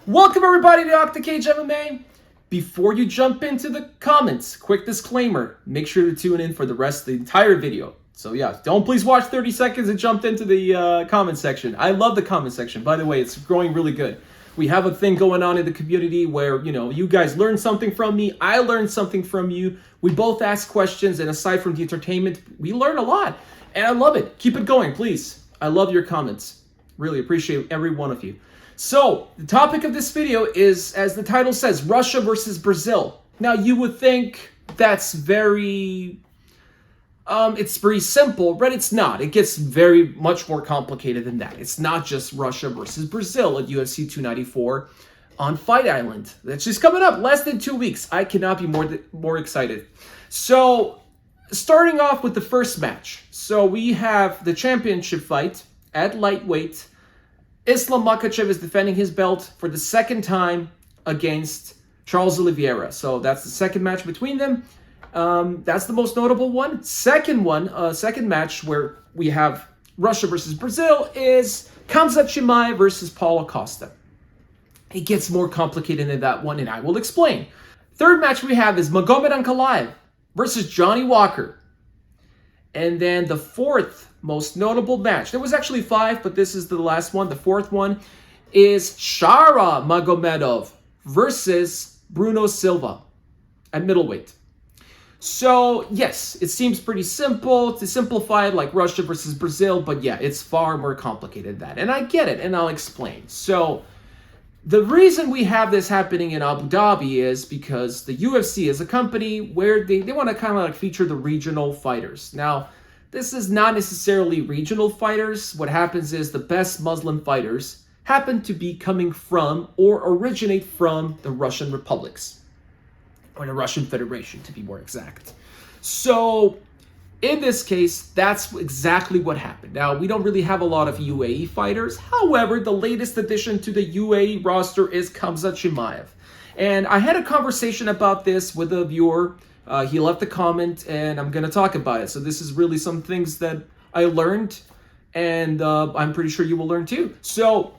Welcome everybody to Octacage MMA. Before you jump into the comments, quick disclaimer, make sure to tune in for the rest of the entire video. So yeah, don't please watch 30 seconds and jump into the comment section. I love the comment section. By the way, it's growing really good. We have a thing going on in the community where, you guys learn something from me. I learn something from you. We both ask questions, and aside from the entertainment, we learn a lot. And I love it. Keep it going, please. I love your comments. Really appreciate every one of you. So, the topic of this video is, as the title says, Russia versus Brazil. Now, you would think that's it's very simple, but it's not. It gets very much more complicated than that. It's not just Russia versus Brazil at UFC 294 on Fight Island. That's just coming up, less than 2 weeks. I cannot be more excited. So, starting off with the first match. So, we have the championship fight at lightweight. Islam Makhachev is defending his belt for the second time against Charles Oliveira. So that's the second match between them. That's the most notable one. Second match where we have Russia versus Brazil is Khamzat Chimaev versus Paulo Costa. It gets more complicated than that one, and I will explain. Third match we have is Magomed Ankalaev versus Johnny Walker. And then the fourth most notable match, there was actually 5, but this is the last one. The fourth one is Shara Magomedov versus Bruno Silva at middleweight. So, yes, it seems pretty simple to simplify it, like Russia versus Brazil, but yeah, it's far more complicated than that. And I get it, and I'll explain. So, the reason we have this happening in Abu Dhabi is because the UFC is a company where they want to kind of like feature the regional fighters. Now, this is not necessarily regional fighters. What happens is the best Muslim fighters happen to be coming from or originate from the Russian republics, or the Russian Federation to be more exact. So in this case, that's exactly what happened. Now, we don't really have a lot of UAE fighters. However, the latest addition to the UAE roster is Khamzat Chimaev. And I had a conversation about this with a viewer. He left a comment, and I'm going to talk about it. So this is really some things that I learned, and I'm pretty sure you will learn too. So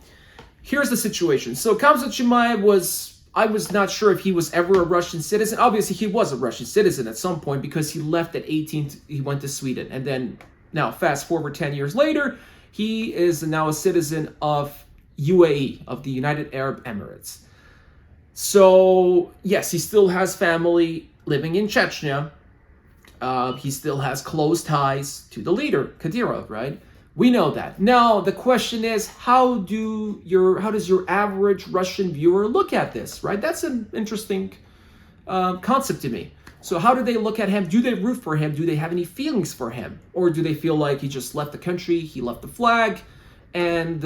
here's the situation. So Khamzat Chimaev I was not sure if he was ever a Russian citizen. Obviously, he was a Russian citizen at some point because he left at 18. He went to Sweden. And then now fast forward 10 years later, he is now a citizen of UAE, of the United Arab Emirates. So yes, he still has family living in Chechnya. He still has close ties to the leader, Kadyrov, right? We know that. Now, the question is, how does your average Russian viewer look at this, right? That's an interesting concept to me. So how do they look at him? Do they root for him? Do they have any feelings for him? Or do they feel like he just left the country, he left the flag, and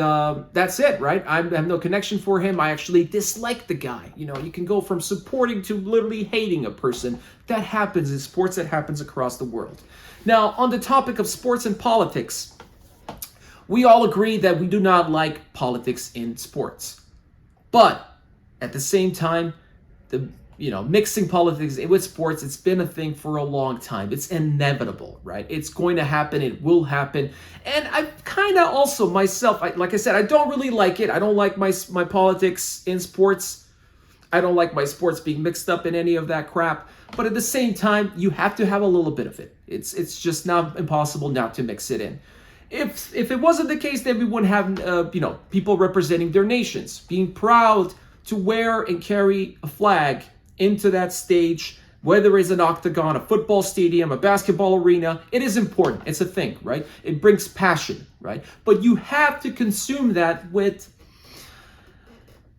that's it, right? I have no connection for him. I actually dislike the guy. You can go from supporting to literally hating a person. That happens in sports. That happens across the world. Now, on the topic of sports and politics, we all agree that we do not like politics in sports. But at the same time, mixing politics with sports, it's been a thing for a long time. It's inevitable, right? It's going to happen. It will happen. And I kind of also myself, like I said, I don't really like it. I don't like my politics in sports. I don't like my sports being mixed up in any of that crap. But at the same time, you have to have a little bit of it. It's just not impossible not to mix it in. If it wasn't the case, then we wouldn't have people representing their nations, being proud to wear and carry a flag into that stage, whether it's an octagon, a football stadium, a basketball arena. It is important. It's a thing, right? It brings passion, right? But you have to consume that with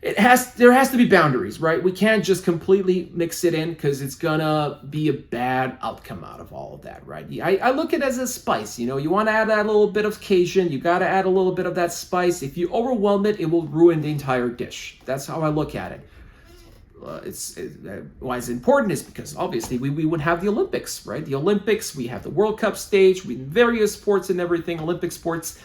there has to be boundaries, right? We can't just completely mix it in because it's gonna be a bad outcome out of all of that, right? I look at it as a spice. You want to add that little bit of Cajun, you got to add a little bit of that spice. If you overwhelm it, it will ruin the entire dish. That's how I look at it. Why it's important is because obviously we would have the Olympics, right? The Olympics, we have the World Cup stage, we various sports and everything, Olympic sports.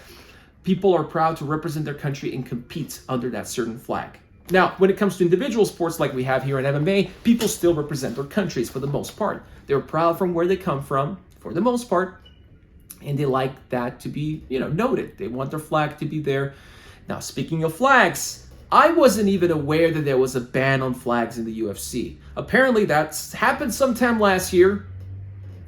People are proud to represent their country and compete under that certain flag. Now, when it comes to individual sports like we have here in MMA, people still represent their countries for the most part. They're proud from where they come from, for the most part, and they like that to be, noted. They want their flag to be there. Now, speaking of flags, I wasn't even aware that there was a ban on flags in the UFC. Apparently that's happened sometime last year.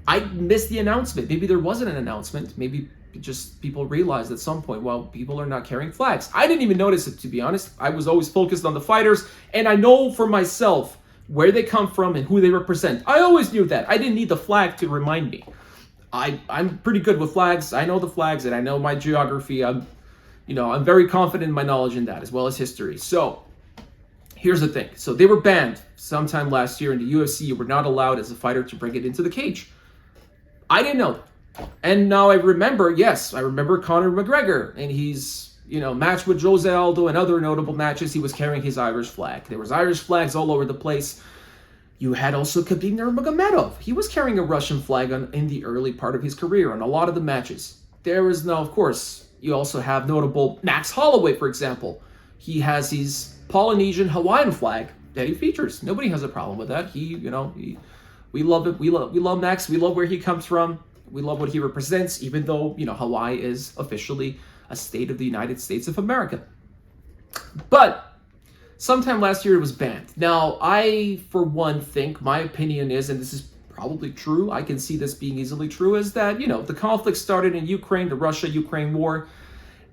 I missed the announcement. Maybe there wasn't an announcement. Maybe just people realized at some point, well, people are not carrying flags. I didn't even notice it, to be honest. I was always focused on the fighters, and I know for myself where they come from and who they represent. I always knew that. I didn't need the flag to remind me. I'm pretty good with flags. I know the flags, and I know my geography. I'm very confident in my knowledge in that, as well as history. So here's the thing. So they were banned sometime last year in the UFC. You were not allowed as a fighter to bring it into the cage. I didn't know. And now I remember, I remember Conor McGregor, and he's, matched with Jose Aldo and other notable matches. He was carrying his Irish flag. There was Irish flags all over the place. You had also Khabib Nurmagomedov. He was carrying a Russian flag in the early part of his career on a lot of the matches. There is now, of course, you also have notable Max Holloway, for example. He has his Polynesian Hawaiian flag that he features. Nobody has a problem with that. We love it. We love Max. We love where he comes from. We love what he represents, even though, Hawaii is officially a state of the United States of America. But sometime last year it was banned. Now, I, for one, think, my opinion is, and this is probably true, I can see this being easily true, is that, the conflict started in Ukraine, the Russia-Ukraine war,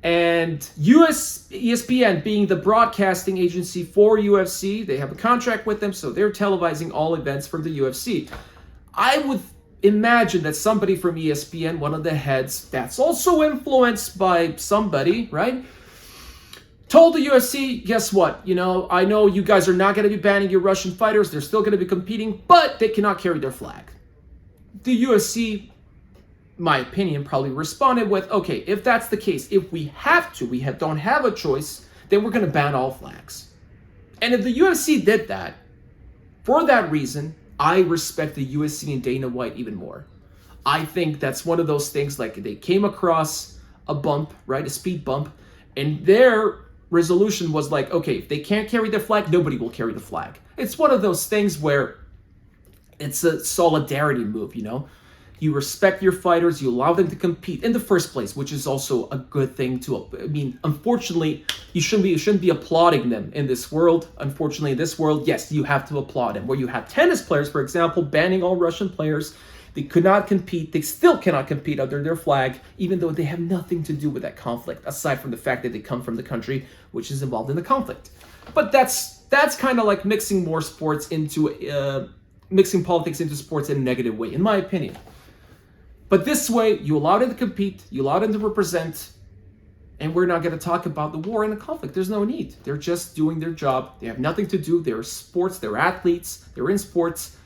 and ESPN, being the broadcasting agency for UFC, they have a contract with them, so they're televising all events from the UFC. I would imagine that somebody from ESPN, one of the heads, that's also influenced by somebody, right, told the UFC, guess what, I know you guys are not going to be banning your Russian fighters, they're still going to be competing, but they cannot carry their flag. The UFC, my opinion, probably responded with, okay, if that's the case, if we have to, don't have a choice, then we're going to ban all flags. And if the UFC did that, for that reason, I respect the UFC and Dana White even more. I think that's one of those things, like they came across a bump, right, a speed bump, and their resolution was like, okay, if they can't carry their flag, nobody will carry the flag. It's one of those things where it's a solidarity move, You respect your fighters, you allow them to compete in the first place, which is also a good thing unfortunately, you shouldn't be applauding them in this world. Unfortunately, in this world, yes, you have to applaud them. Where you have tennis players, for example, banning all Russian players, they could not compete, they still cannot compete under their flag, even though they have nothing to do with that conflict, aside from the fact that they come from the country which is involved in the conflict. But that's kind of like mixing politics into sports in a negative way, in my opinion. But this way, you allow them to compete, you allow them to represent, and we're not going to talk about the war and the conflict. There's no need. They're just doing their job. They have nothing to do. They're sports. They're athletes. They're in sports.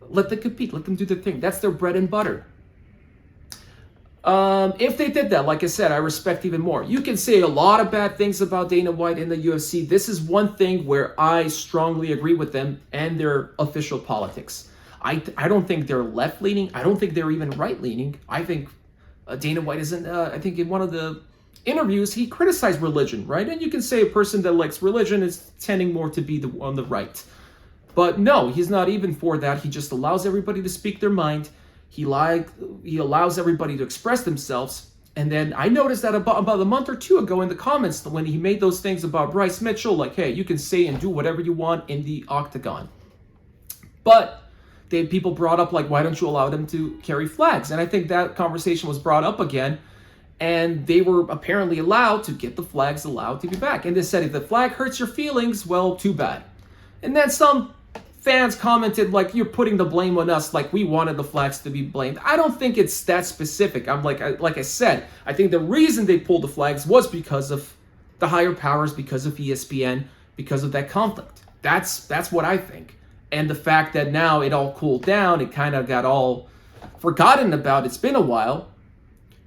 Let them compete. Let them do their thing. That's their bread and butter. If they did that, like I said, I respect even more. You can say a lot of bad things about Dana White in the UFC. This is one thing where I strongly agree with them and their official politics. I don't think they're left-leaning. I don't think they're even right-leaning. I think Dana White isn't, I think in one of the interviews, he criticized religion, right? And you can say a person that likes religion is tending more to be on the right. But no, he's not even for that. He just allows everybody to speak their mind. He allows everybody to express themselves. And then I noticed that about a month or two ago in the comments when he made those things about Bryce Mitchell, like, hey, you can say and do whatever you want in the octagon. But people brought up, like, why don't you allow them to carry flags? And I think that conversation was brought up again. And they were apparently allowed to get the flags allowed to be back. And they said, if the flag hurts your feelings, well, too bad. And then some fans commented, like, you're putting the blame on us, like we wanted the flags to be blamed. I don't think it's that specific. Like I said, I think the reason they pulled the flags was because of the higher powers, because of ESPN, because of that conflict. That's what I think. And the fact that now it all cooled down, it kind of got all forgotten about. It's been a while.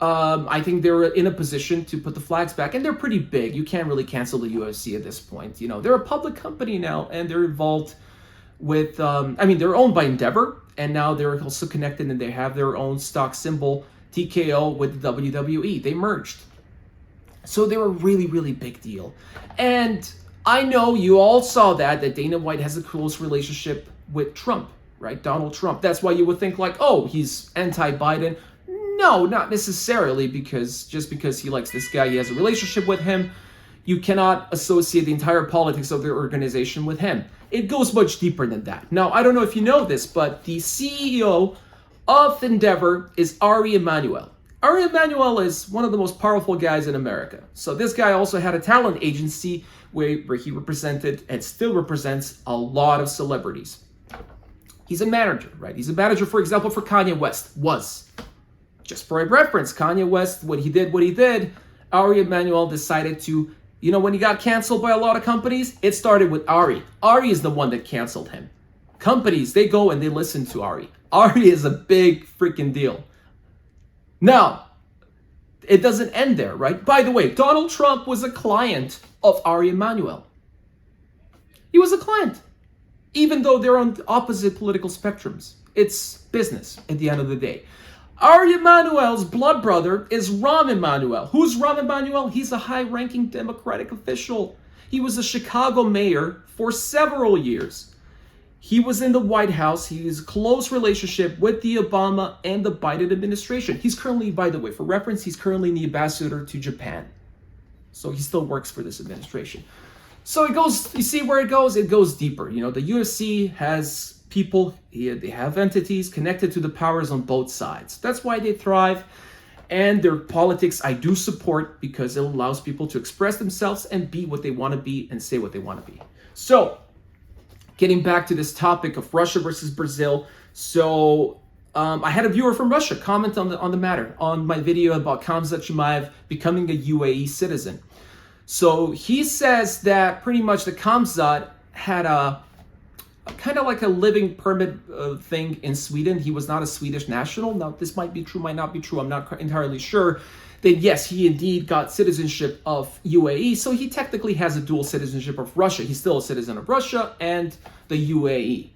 I think they're in a position to put the flags back, and they're pretty big. You can't really cancel the UFC at this point. They're a public company now, and they're involved with, they're owned by Endeavor, and now they're also connected, and they have their own stock symbol, TKO, with the WWE. They merged. So they're a really, really big deal. And I know you all saw that Dana White has a close relationship with Trump, right? Donald Trump. That's why you would think, like, oh, he's anti-Biden. No, not necessarily, because he likes this guy, he has a relationship with him. you cannot associate the entire politics of the organization with him. It goes much deeper than that. Now, I don't know if you know this, but the CEO of Endeavor is Ari Emanuel. Ari Emanuel is one of the most powerful guys in America. So this guy also had a talent agency where he represented and still represents a lot of celebrities. He's a manager, right? He's a manager, for example, for Kanye West. Was. Just for a reference, Kanye West, when he did what he did, Ari Emanuel decided to, when he got canceled by a lot of companies, it started with Ari. Ari is the one that canceled him. Companies, they go and they listen to Ari. Ari is a big freaking deal. Now, it doesn't end there, right? By the way, Donald Trump was a client of Ari Emanuel. He was a client, even though they're on opposite political spectrums. It's business at the end of the day. Ari Emanuel's blood brother is Rahm Emanuel. Who's Rahm Emanuel? He's a high-ranking Democratic official. He was a Chicago mayor for several years. He was in the White House. He has a close relationship with the Obama and the Biden administration. He's currently, by the way, for reference, he's currently the ambassador to Japan. So he still works for this administration. So it goes, you see where it goes? It goes deeper. The UFC has people, they have entities connected to the powers on both sides. That's why they thrive. And their politics I do support, because it allows people to express themselves and be what they want to be and say what they want to be. So, getting back to this topic of Russia versus Brazil. So, I had a viewer from Russia comment on the matter on my video about Khamzat Chimaev becoming a UAE citizen. So he says that pretty much the Khamzat had a kind of like a living permit thing in Sweden. He was not a Swedish national. Now, this might be true, might not be true. I'm not entirely sure. That yes, he indeed got citizenship of UAE. So he technically has a dual citizenship of Russia. He's still a citizen of Russia and the UAE.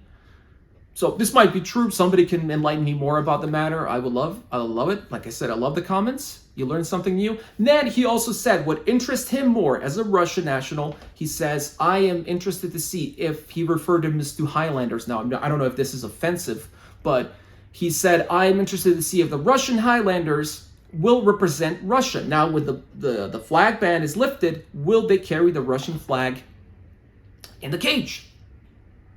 So this might be true. Somebody can enlighten me more about the matter. I would love it. Like I said, I love the comments. You learn something new. Then he also said what interests him more as a Russian national. He says, I am interested to see if he referred them as to Highlanders. Now, I don't know if this is offensive, but he said, I am interested to see if the Russian Highlanders will represent Russia. Now, with the flag ban is lifted, will they carry the Russian flag in the cage?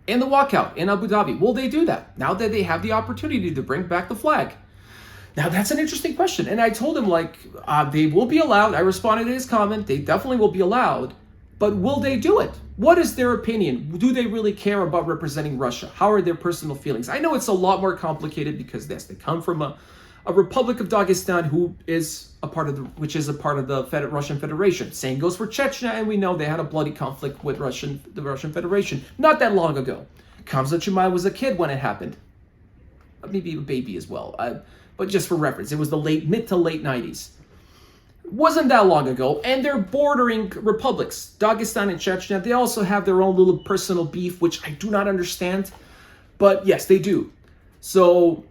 In the walkout in Abu Dhabi? Will they do that now that they have the opportunity to bring back the flag? Now, that's an interesting question. And I told him, they will be allowed. I responded to his comment. They definitely will be allowed. But will they do it? What is their opinion? Do they really care about representing Russia? How are their personal feelings? I know it's a lot more complicated because, yes, they come from a Republic of Dagestan, which is a part of the Russian Federation. Same goes for Chechnya, and we know they had a bloody conflict with the Russian Federation not that long ago. Khamzat Chimaev was a kid when it happened, maybe a baby as well. But just for reference, it was the mid to late 90s. It wasn't that long ago, and they're bordering republics. Dagestan and Chechnya, they also have their own little personal beef, which I do not understand. But yes, they do. So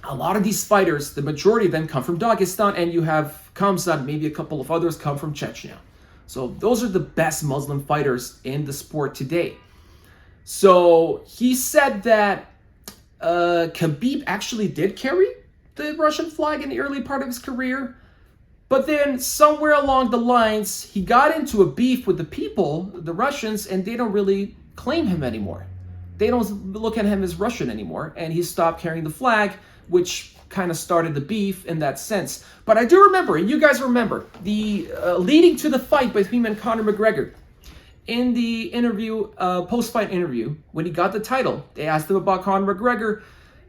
a lot of these fighters, the majority of them come from Dagestan, and you have Khamzat, maybe a couple of others come from Chechnya. So those are the best Muslim fighters in the sport today. So he said that Khabib actually did carry the Russian flag in the early part of his career, but then somewhere along the lines, he got into a beef with the people, the Russians, and they don't really claim him anymore. They don't look at him as Russian anymore, and he stopped carrying the flag, which kind of started the beef in that sense. But I do remember, and you guys remember, the leading to the fight between him and Conor McGregor. In the interview, post-fight interview, when he got the title, they asked him about Conor McGregor,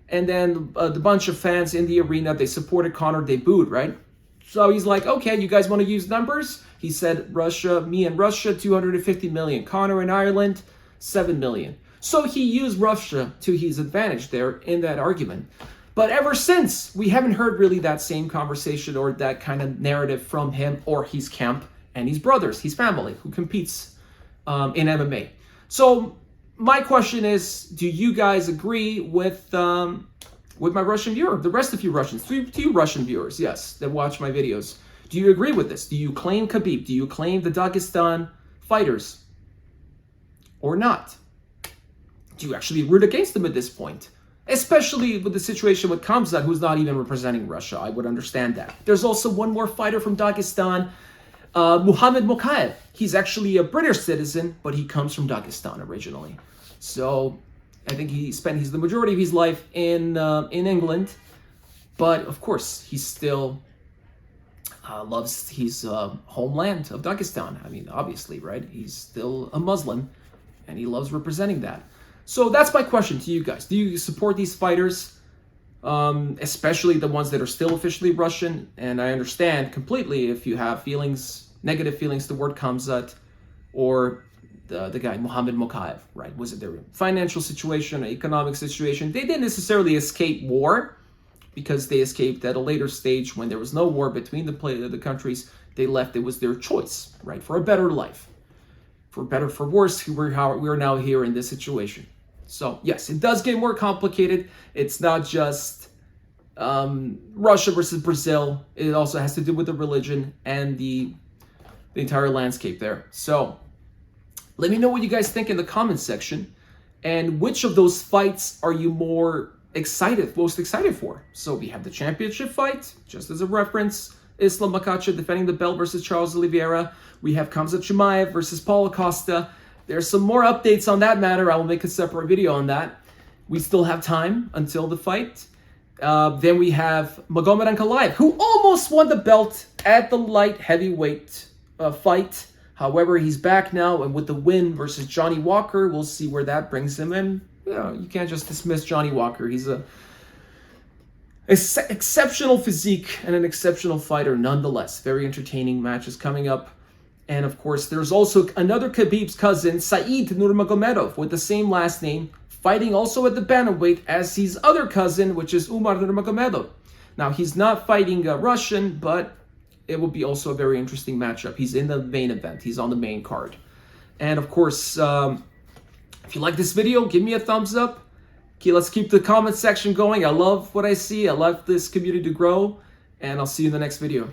and then the bunch of fans in the arena, they supported Conor, they booed, right? So he's like, okay, you guys want to use numbers? He said, me and Russia, 250 million. Conor and Ireland, 7 million. So he used Russia to his advantage there in that argument. But ever since, we haven't heard really that same conversation or that kind of narrative from him or his camp and his brothers, his family, who competes in MMA. So my question is, do you guys agree with my Russian viewer, the rest of you Russians, to you Russian viewers, yes, that watch my videos? Do you agree with this? Do you claim Khabib? Do you claim the Dagestan fighters or not? Do you actually root against them at this point? Especially with the situation with Khamzat, who's not even representing Russia. I would understand that. There's also one more fighter from Dagestan. Muhammad Mokaev, he's actually a British citizen, but he comes from Dagestan originally. So I think he spent the majority of his life in England, but of course he still loves his homeland of Dagestan. I mean, obviously, right? He's still a Muslim, and he loves representing that. So that's my question to you guys. Do you support these fighters, especially the ones that are still officially Russian? And I understand completely if you have feelings, negative feelings toward Khamzat or the guy, Muhammad Mokaev, right? Was it their financial situation, economic situation? They didn't necessarily escape war because they escaped at a later stage when there was no war between the countries. They left. It was their choice, right? For a better life. For better, for worse, we're now here in this situation. So yes, it does get more complicated. It's not just Russia versus Brazil. It also has to do with the religion and the entire landscape there. So let me know what you guys think in the comments section, and which of those fights are you most excited for? So we have the championship fight, just as a reference. Islam Makhachev defending the belt versus Charles Oliveira. We have Khamzat Chimaev versus Paulo Costa. There's some more updates on that matter. I will make a separate video on that. We still have time until the fight. Then we have Magomed Ankalaev, who almost won the belt at the light heavyweight fight. However, he's back now, and with the win versus Johnny Walker, we'll see where that brings him in. You can't just dismiss Johnny Walker. He's a exceptional physique and an exceptional fighter nonetheless. Very entertaining matches coming up. And of course, there's also another Khabib's cousin, Said Nurmagomedov, with the same last name, fighting also at the bantamweight as his other cousin, which is Umar Nurmagomedov. Now, he's not fighting a Russian, but it will be also a very interesting matchup. He's in the main event. He's on the main card. And of course, if you like this video, give me a thumbs up. Okay, let's keep the comment section going. I love what I see. I love this community to grow. And I'll see you in the next video.